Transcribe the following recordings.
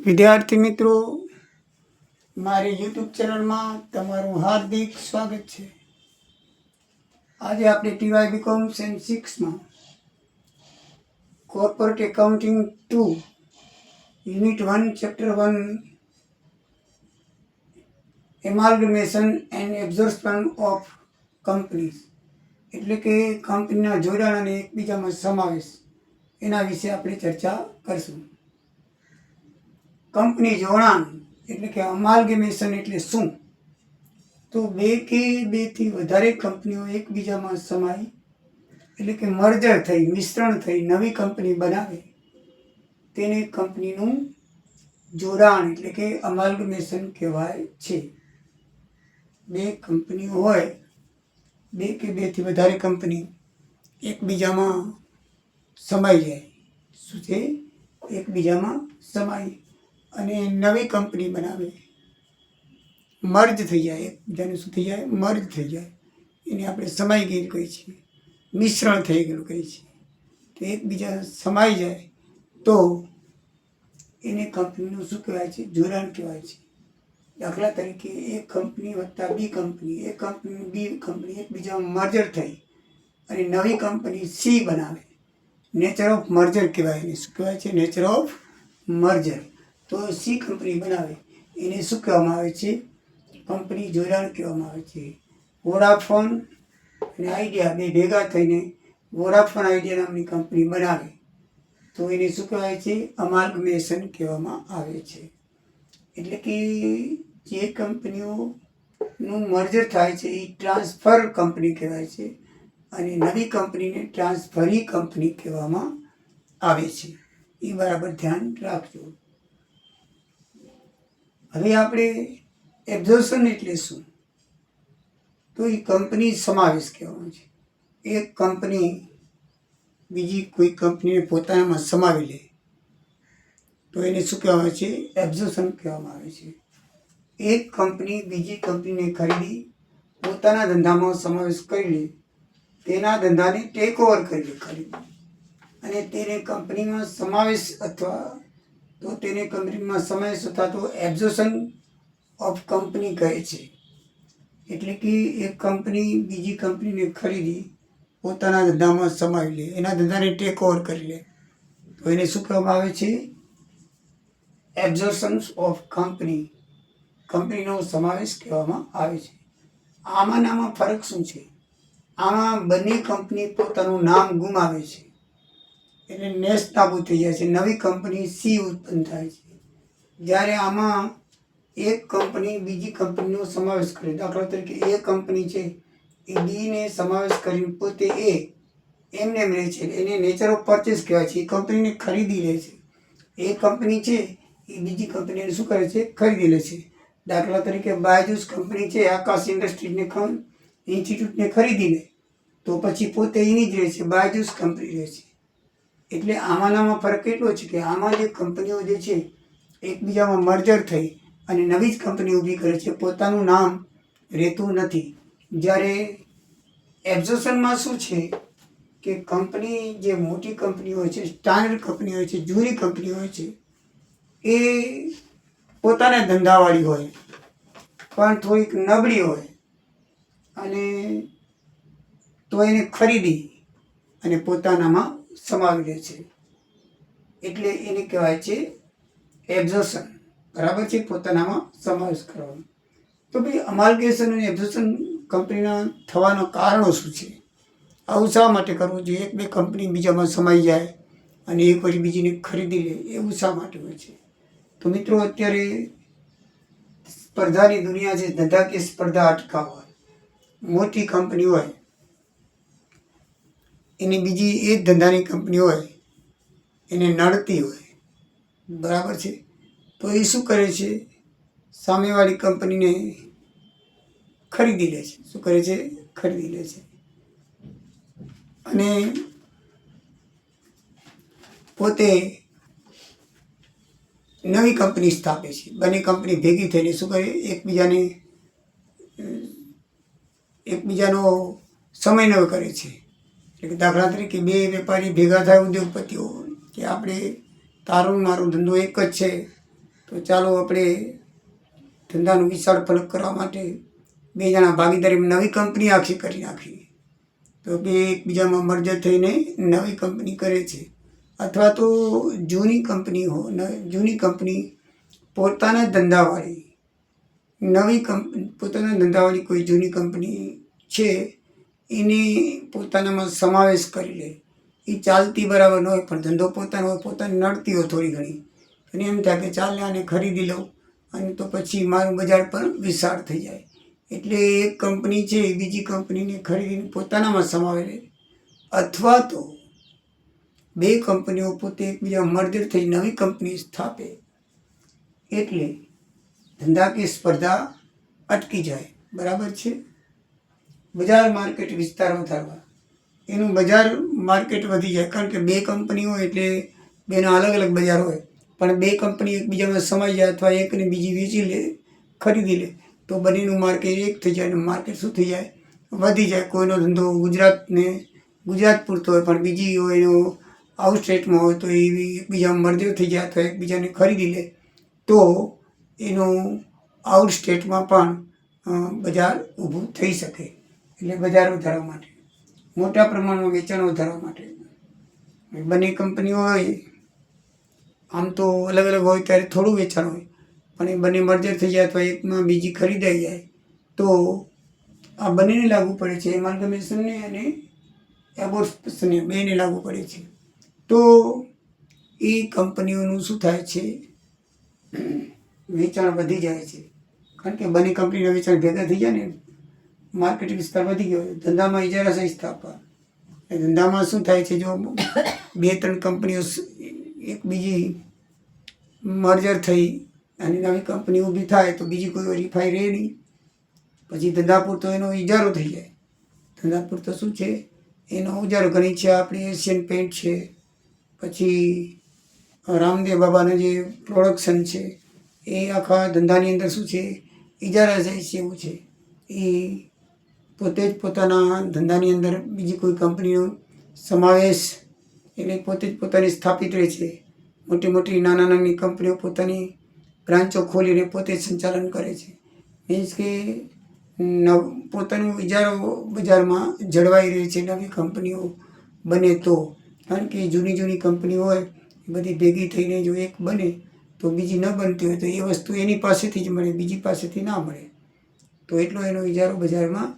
વિદ્યાર્થી મિત્રો, મારી યુટ્યુબ ચેનલમાં તમારું હાર્દિક સ્વાગત છે. આજે આપણે ટીવાય બીકોમ સેમ 6માં corporate accounting 2 unit 1 chapter 1 amalgamation and absorption of companies એટલે કે કંપનીના જોડાણ અને એકબીજામાં સમાવેશ એના વિશે આપણે ચર્ચા કરશું. કંપની જોડાણ એટલે કે અમાલ્ગમેશન એટલે શું? તો બે કે બેથી વધારે કંપનીઓ એકબીજામાં સમાય એટલે કે મર્જર થઈ, મિશ્રણ થઈ નવી કંપની બનાવે તેને કંપનીનું જોડાણ એટલે કે અમાલ્ગમેશન કહેવાય છે. બે કંપનીઓ હોય, બે કે બેથી વધારે કંપની એકબીજામાં સમાઈ જાય. શું છે? એકબીજામાં સમાય અને નવી કંપની બનાવે, મર્જ થઈ જાય, એકબીજાને શું થઈ જાય? મર્જ થઈ જાય. એને આપણે સમાઈ ગયેલું કહીએ છીએ, મિશ્રણ થઈ ગયેલું કહીએ છીએ. તો એકબીજા સમાઈ જાય તો એને કંપનીનું શું કહેવાય છે? જોડાણ કહેવાય છે. દાખલા તરીકે એક કંપની વત્તા બી કંપની, એક કંપની બી કંપની એકબીજામાં મર્જર થઈ અને નવી કંપની સી બનાવે. નેચર ઓફ મર્જર કહેવાય. એને શું કહેવાય છે? Nature of merger. તો સી કંપની બનાવે એને શું કહેવામાં આવે છે? કંપની જોડાણ કહેવામાં આવે છે. વોડાફોન અને આઈડિયા બે ભેગા થઈને વોડાફોન આઈડિયા નામની કંપની બનાવે તો એને શું કહેવાય છે? અમાલ્ગમેશન કહેવામાં આવે છે. એટલે કે જે કંપનીઓનું મર્જર થાય છે એ ટ્રાન્સફર કંપની કહેવાય છે અને નવી કંપનીને ટ્રાન્સફરી કંપની કહેવામાં આવે છે. એ બરાબર ધ્યાન રાખજો. હવે આપણે એબ્ઝોર્પ્શન એટલે શું? તો એ કંપની સમાવેશ કહેવાનો છે. એક કંપની બીજી કોઈ કંપનીને પોતાનામાં સમાવી લે તો એને શું કહેવામાં આવે છે? એબ્ઝોર્પ્શન કહેવામાં આવે છે. એક કંપની બીજી કંપનીને ખરીદી પોતાના ધંધામાં સમાવેશ કરી લે, તેના ધંધાને ટેક ઓવર કરી લે ખરીદી અને તેને કંપનીમાં સમાવેશ અથવા તો તેને કંપનીમાં સમાવેશ અથવા તો એબ્ઝોર્પ્શન ઓફ કંપની કહે છે. એટલે કે એક કંપની બીજી કંપનીને ખરીદી પોતાના ધંધામાં સમાવી લે, એના ધંધાને ટેક ઓવર કરી લે તો એને શું કહેવામાં આવે છે? એબ્ઝોર્પ્શન ઓફ કંપની, કંપનીનો સમાવેશ કહેવામાં આવે છે. આમાં ફરક શું છે? આમાં બંને કંપની પોતાનું નામ ગુમાવે છે એટલે નેસ્ત નાબૂદ થઈ જાય છે, નવી કંપની સી ઉત્પન્ન થાય છે. જ્યારે આમાં એક કંપની બીજી કંપનીનો સમાવેશ કરે, દાખલા તરીકે એ કંપની છે એ બીને સમાવેશ કરીને પોતે એમને રહે છે, એને નેચર ઓફ પરચેસ કહેવાય છે. એ કંપનીને ખરીદી લે છે. એ કંપની છે એ બીજી કંપનીને શું કરે છે? ખરીદી લે છે. દાખલા તરીકે બાયજૂસ કંપની છે આકાશ ઇન્ડસ્ટ્રીઝને ઇન્સ્ટિટ્યૂટને ખરીદી લે તો પછી પોતે એની જ રહે છે, બાયજૂસ કંપની રહે છે. એટલે આમાં ફરક એટલો છે કે આમાં જે કંપનીઓ જે છે એકબીજામાં મર્જર થઈ અને નવી જ કંપની ઊભી કરે છે, પોતાનું નામ રહેતું નથી. જ્યારે એબ્ઝોર્પ્શનમાં શું છે કે કંપની જે મોટી કંપનીઓ હોય છે, સ્ટાન્ડર્ડ કંપની હોય છે, જૂની કંપની હોય છે, એ પોતાના ધંધાવાળી હોય પણ થોડીક નબળી હોય અને તો એને ખરીદી અને પોતાનામાં સમાવી લે છે. એટલે એને કહેવાય છે એબ્ઝોર્પ્શન. બરાબર છે? પોતાનામાં સમાવેશ કરવાનો. તો ભાઈ અમાલ્ગમેશન અને એબ્ઝોર્પ્શન કંપનીના થવાના કારણો શું છે? આવું શા માટે કરવું જોઈએ? એક બે કંપની બીજામાં સમાઈ જાય અને એક પછી બીજીને ખરીદી લે, એવું શા માટે હોય છે? તો મિત્રો, અત્યારે સ્પર્ધાની દુનિયા છે. ધંધાકીય સ્પર્ધા અટકાવવા મોટી કંપની હોય એની બીજી એ જ ધંધાની કંપની હોય એને નડતી હોય, બરાબર છે? તો એ શું કરે છે? સામેવાળી કંપનીને ખરીદી લે છે. શું કરે છે? ખરીદી લે છે અને પોતે નવી કંપની સ્થાપે છે. બંને કંપની ભેગી થઈને શું કરે? એકબીજાનો સમન્વય કરે છે. એટલે કે દાખલા તરીકે બે વેપારી ભેગા થાય, ઉદ્યોગપતિઓ, કે આપણે તારું મારો ધંધો એક જ છે તો ચાલો આપણે ધંધાનું વિશાળ ફલક કરવા માટે બે જણા ભાગીદારી નવી કંપની આખી કરી નાખી. તો બે એકબીજામાં મર્જર થઈને નવી કંપની કરે છે. અથવા તો જૂની કંપની પોતાના ધંધાવાળી પોતાના ધંધાવાળી કોઈ જૂની કંપની છે એને પોતાનામાં સમાવેશ કરી લે. એ ચાલતી બરાબર ન હોય પણ ધંધો પોતાનો હોય, પોતાને નડતી હોય થોડી ઘણી, અને એમ થાય કે ચાલ આને ખરીદી લઉં અને તો પછી મારું બજાર પણ વિશાળ થઈ જાય. એટલે એક કંપની છે એ બીજી કંપનીને ખરીદીને પોતાનામાં સમાવે લે. અથવા તો બે કંપનીઓ પોતે એકબીજા મર્જર થઈ નવી કંપની સ્થાપે. એટલે ધંધાકીય સ્પર્ધા અટકી જાય. બરાબર છે. બજાર માર્કેટ વિસ્તાર વધારવા, એનું બજાર માર્કેટ વધી જાય. કારણ કે બે કંપની હોય એટલે બેના અલગ અલગ બજાર હોય, પણ બે કંપની એકબીજામાં સમાઈ જાય અથવા એકને બીજી વેચી લે, ખરીદી લે, તો બંનેનું માર્કેટ એક થઈ જાય. અને માર્કેટ શું થઈ જાય? વધી જાય. કોઈનો ધંધો ગુજરાત પૂરતો હોય પણ બીજી હોય એનો આઉટ સ્ટેટમાં હોય તો એ એકબીજામાં મર્જર થઈ જાય અથવા એકબીજાને ખરીદી લે તો એનું આઉટ સ્ટેટમાં પણ બજાર ઊભું થઈ શકે. એટલે બજાર વધારવા માટે, મોટા પ્રમાણમાં વેચાણ વધારવા માટે બંને કંપનીઓ હોય, આમ તો અલગ અલગ હોય ત્યારે થોડું વેચાણ હોય, પણ એ બંને મર્જર થઈ જાય અથવા એકમાં બીજી ખરીદાઈ જાય તો આ બંનેને લાગુ પડે છે. એમાલ્ગમેશનને અને એબોર્શનને બેને લાગુ પડે છે. તો એ કંપનીઓનું શું થાય છે? વેચાણ વધી જાય છે. કારણ કે બંને કંપનીના વેચાણ ભેગા થઈ જાય ને, માર્કેટ વિસ્તાર વધી ગયો. ધંધામાં ઇજારાશય સ્થાપવા, ધંધામાં શું થાય છે? જો બે ત્રણ કંપનીઓ એક બીજી મર્જર થઈ અને નવી કંપની ઊભી થાય તો બીજી કોઈ વેરીફાઈ રહે નહીં. પછી ધંધા પૂરતો એનો ઇજારો થઈ જાય. ધંધા પૂરતો શું છે? એનો ઉજારો. ઘણી છે આપણી એશિયન પેન્ટ છે, પછી રામદેવ બાબાનું જે પ્રોડક્શન છે એ આખા ધંધાની અંદર શું છે? ઇજારાશય છે એવું છે. એ પોતે જ પોતાના ધંધાની અંદર બીજી કોઈ કંપનીનો સમાવેશ, એટલે પોતે જ પોતાની સ્થાપિત રહે છે. મોટી નાની કંપનીઓ પોતાની બ્રાન્ચો ખોલીને પોતે જ સંચાલન કરે છે. મીન્સ કે પોતાનું ઇજારો બજારમાં જળવાઈ રહે છે નવી કંપનીઓ બને તો. કારણ કે જૂની કંપનીઓ હોય એ બધી ભેગી થઈને જો એક બને તો બીજી ન બનતી હોય તો એ વસ્તુ એની પાસેથી જ મળે, બીજી પાસેથી ના મળે. તો એટલો એનો ઇજારો બજારમાં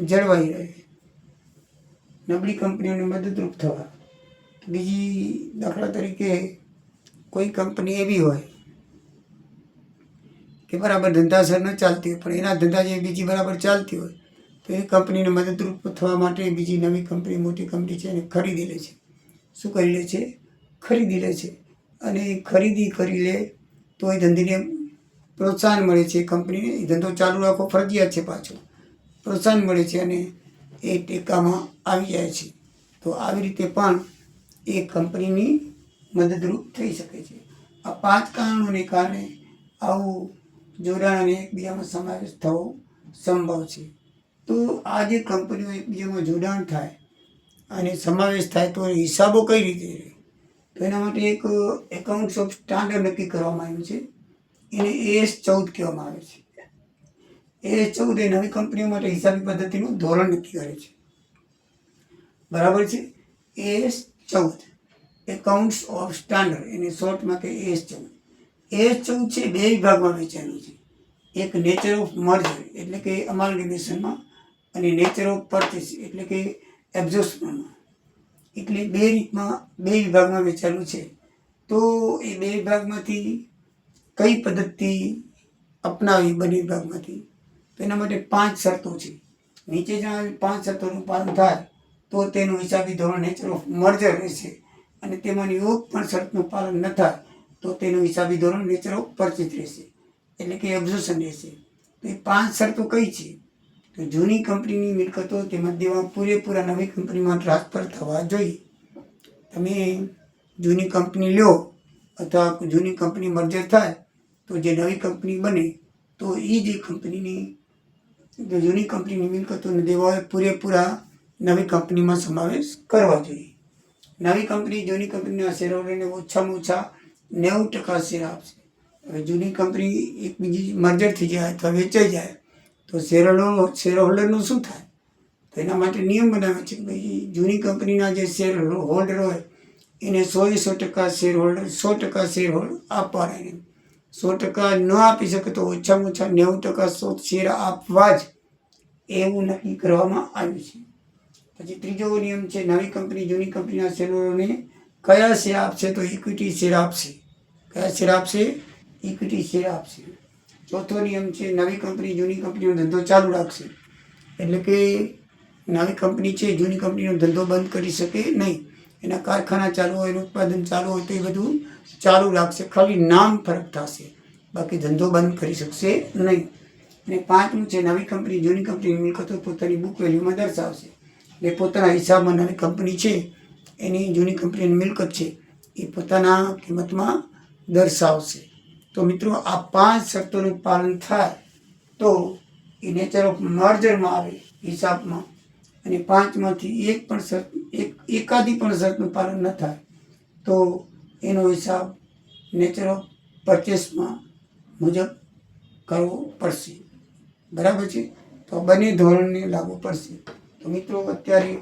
જળવાઈ રહે. નબળી કંપનીઓને મદદરૂપ થવા. બીજી દાખલા તરીકે કોઈ કંપની એવી હોય કે બરાબર ધંધાસર ન ચાલતી હોય પણ એના ધંધા જે બીજી બરાબર ચાલતી હોય તો એ કંપનીને મદદરૂપ થવા માટે બીજી નવી કંપની, મોટી કંપની છે એને ખરીદી લે છે. શું કરી લે છે? ખરીદી લે છે. અને ખરીદી કરી લે તો એ ધંધીને પ્રોત્સાહન મળે છે. કંપનીને એ ધંધો ચાલુ રાખવો ફરજિયાત છે. પાછો પ્રોત્સાહન મળે છે અને એ ટેકામાં આવી જાય છે. તો આવી રીતે પણ એ કંપનીની મદદરૂપ થઈ શકે છે. આ 5 કારણોને કારણે આવું જોડાણ અને એકબીજામાં સમાવેશ થવો સંભવ છે. તો આ જે કંપનીઓ એકબીજામાં જોડાણ થાય અને સમાવેશ થાય તો હિસાબો કઈ રીતે રહે? તો એના માટે એક એકાઉન્ટ્સ ઓફ સ્ટાન્ડર્ડ નક્કી કરવામાં આવ્યું છે. એને AS14 કહેવામાં આવે છે. AS14 એ નવી કંપનીઓ માટે હિસાબી પદ્ધતિનું ધોરણ નક્કી કરે છે. બરાબર છે. AS14 એકાઉન્ટ્સ ઓફ સ્ટાન્ડર્ડ, એને શોર્ટમાં કે AS14. AS14 છે બે વિભાગમાં વહેંચાયેલું છે. એક નેચર ઓફ મર્જર એટલે કે અમાલ્ગમેશનમાં, અને નેચર ઓફ પરચેસ એટલે કે એબ્ઝોર્પ્શનમાં. એટલે બે વિભાગમાં વહેંચાયેલું છે. તો એ બે વિભાગમાંથી કઈ પદ્ધતિ અપનાવી બંને વિભાગમાંથી? તો એના માટે 5 શરતો છે. નીચે જણાવેલ 5 શરતોનું પાલન થાય તો તેનું હિસાબી ધોરણ નેચર ઓફ મર્જર રહેશે. અને તેમાંની એક પણ શરતનું પાલન ન થાય તો તેનું હિસાબી ધોરણ નેચર ઓફ પરચેસ રહેશે, એટલે કે એબ્ઝોર્પ્શન રહેશે. તો એ 5 શરતો કઈ છે? તો જૂની કંપનીની મિલકતો તેમજ દેવા પૂરેપૂરા નવી કંપનીમાં ટ્રાન્સફર થવા જોઈએ. તમે જૂની કંપની લો અથવા જૂની કંપની મર્જર થાય તો જે નવી કંપની બને તો એ જે જૂની કંપનીની મિલકતોને દેવાઓ પૂરેપૂરા નવી કંપનીમાં સમાવેશ કરવા જોઈએ. નવી કંપની જૂની કંપનીના શેરહોલ્ડરને ઓછામાં ઓછા 90% શેર આપશે. હવે જૂની કંપની એક બીજી મર્જર થઈ જાય અથવા વેચાઈ જાય તો શેર હોલ્ડરનું શું થાય? તો એના માટે નિયમ બનાવે છે કે ભાઈ જૂની કંપનીના જે શેર હોલ્ડર હોય એને 100% શેર હોલ્ડર 100% શેર હોલ્ડર આપવાના. એને 100% ન આપી શકે તો ઓછામાં ઓછા 90% શેર આપવા જ એવું નક્કી કરવામાં આવ્યું છે. પછી ત્રીજો નિયમ છે, નવી કંપની જૂની કંપનીના શેરહોલ્ડરોને કયા શેર આપશે? તો ઇક્વિટી શેર આપશે. કયા શેર આપશે? ઇક્વિટી શેર આપશે. ચોથો નિયમ છે, નવી કંપની જૂની કંપનીનો ધંધો ચાલુ રાખશે. એટલે કે નવી કંપની છે જૂની કંપનીનો ધંધો બંધ કરી શકે નહીં. એના કારખાના ચાલુ હોય, એનું ઉત્પાદન ચાલુ હોય તો એ બધું ચાલુ રાખશે. ખાલી નામ ફરક થશે, બાકી ધંધો બંધ કરી શકશે નહીં. અને પાંચમું છે, નવી કંપની જૂની કંપનીની મિલકતો પોતાની બુક વેલ્યુમાં દર્શાવશે. એટલે પોતાના હિસાબમાં નવી કંપની છે એની જૂની કંપનીની મિલકત છે એ પોતાના કિંમતમાં દર્શાવશે. તો મિત્રો આ 5 શરતોનું પાલન થાય તો એ નેચર ઓફ મર્જરમાં આવે હિસાબમાં. અને 5માંથી એકાદી પણ શરતનું પાલન ન થાય તો એનો હિસાબ નેચર ઓફ પરચેસમાં મુજબ કરવો પડશે. બરાબર છે? તો બંને ધોરણને લાગુ પડશે. તો મિત્રો અત્યારે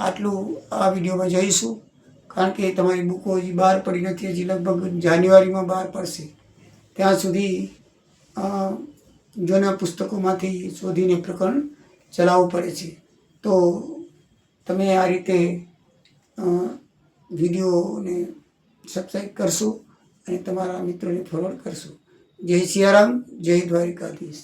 આટલું આ વિડીયોમાં જઈશું, કારણ કે તમારી બુકો હજી બહાર પડી નથી. હજી લગભગ જાન્યુઆરીમાં બહાર પડશે. ત્યાં સુધી જૂના પુસ્તકોમાંથી શોધીને પ્રકરણ ચલાવવું પડે છે. તો તમે આ રીતે વિડીયોને સબસ્ક્રાઈબ કરશો અને તમારા મિત્રોને ફોરવર્ડ કરશો. જય સિયારામ, જય દ્વારિકાધીશ.